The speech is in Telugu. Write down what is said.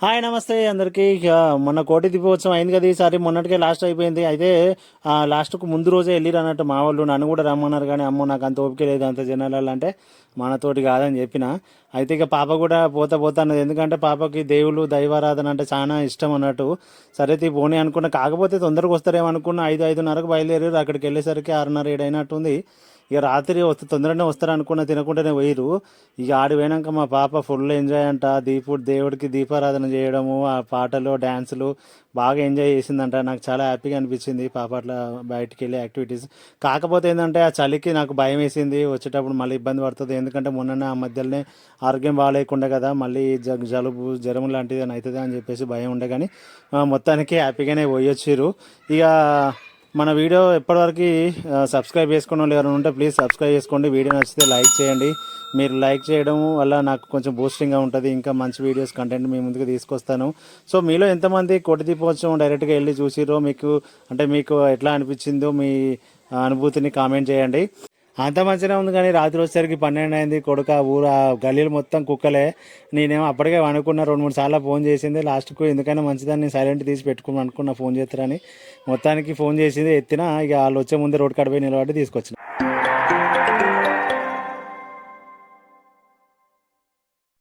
హాయ్ నమస్తే అందరికీ. మొన్న కోటి దీపోత్సవం అయింది కదా, ఈసారి మొన్నటికే లాస్ట్ అయిపోయింది. అయితే లాస్ట్కు ముందు రోజే వెళ్ళిరు అన్నట్టు మా వాళ్ళు. నన్ను కూడా రమ్మన్నారు కానీ అమ్మో నాకు అంత ఓపిక లేదు అంత జనాలలో అంటే మనతోటి కాదని చెప్పిన. అయితే ఇక పాప కూడా పోతా అన్నది. ఎందుకంటే పాపకి దేవుళ్ళు దైవారాధన అంటే చాలా ఇష్టం అన్నట్టు. సరే పోనీ అనుకున్నా, కాకపోతే తొందరగా వస్తారేమో అనుకున్న. 5:30కు బయలుదేరారు. అక్కడికి వెళ్ళేసరికి 6:30 7 అయినట్టుంది. ఇక రాత్రి తొందరనే వస్తారు అనుకున్న, తినకుండానే పోయిరు. ఇక ఆడి పోయినాక మా పాప ఫుల్ ఎంజాయ్ అంట. దేవుడికి దీపారాధన చేయడము, ఆ పాటలు డ్యాన్సులు బాగా ఎంజాయ్ చేసిందంట. నాకు చాలా హ్యాపీగా అనిపించింది పాప అట్లా బయటికి వెళ్ళే యాక్టివిటీస్. కాకపోతే ఏంటంటే ఆ చలికి నాకు భయం వేసింది, వచ్చేటప్పుడు మళ్ళీ ఇబ్బంది పడుతుంది. ఎందుకంటే మొన్ననే ఆ మధ్యలోనే ఆరోగ్యం బాగాలేకుండా కదా, మళ్ళీ జలుబు జ్వరం లాంటిది అని అవుతుంది అని చెప్పేసి భయం ఉండే. కానీ మొత్తానికి హ్యాపీగానే పోయొచ్చిర్రు. ఇక మన వీడియో ఎప్పటివరకు సబ్స్క్రైబ్ చేసుకోవడం లేదని ఉంటే ప్లీజ్ సబ్స్క్రైబ్ చేసుకోండి. వీడియో నచ్చితే లైక్ చేయండి. మీరు లైక్ చేయడం వల్ల నాకు కొంచెం బూస్టింగ్గా ఉంటుంది. ఇంకా మంచి వీడియోస్ కంటెంట్ మీ ముందుకు తీసుకొస్తాను. సో మీలో ఎంతమంది కోటి దీపోత్సవం డైరెక్ట్గా వెళ్ళి చూసిరో, మీకు ఎట్లా అనిపించిందో మీ అనుభూతిని కామెంట్ చేయండి. అంత మంచిగా ఉంది కానీ రాత్రి వచ్చేసరికి 12 అయింది. కొడుక ఊరు గల్లీలు మొత్తం కుక్కలే. నేనేమో అప్పటికే అనుకున్నా, 2 3 సార్లు ఫోన్ చేసింది. లాస్ట్కు ఎందుకైనా మంచిదాన్ని సైలెంట్ తీసి పెట్టుకుని అనుకున్నా ఫోన్ చేస్తారని. మొత్తానికి ఫోన్ చేసింది, ఎత్తిన. ఇక వాళ్ళు వచ్చే ముందే రోడ్ కాడ పోయి నిలబడి తీసుకొచ్చిన.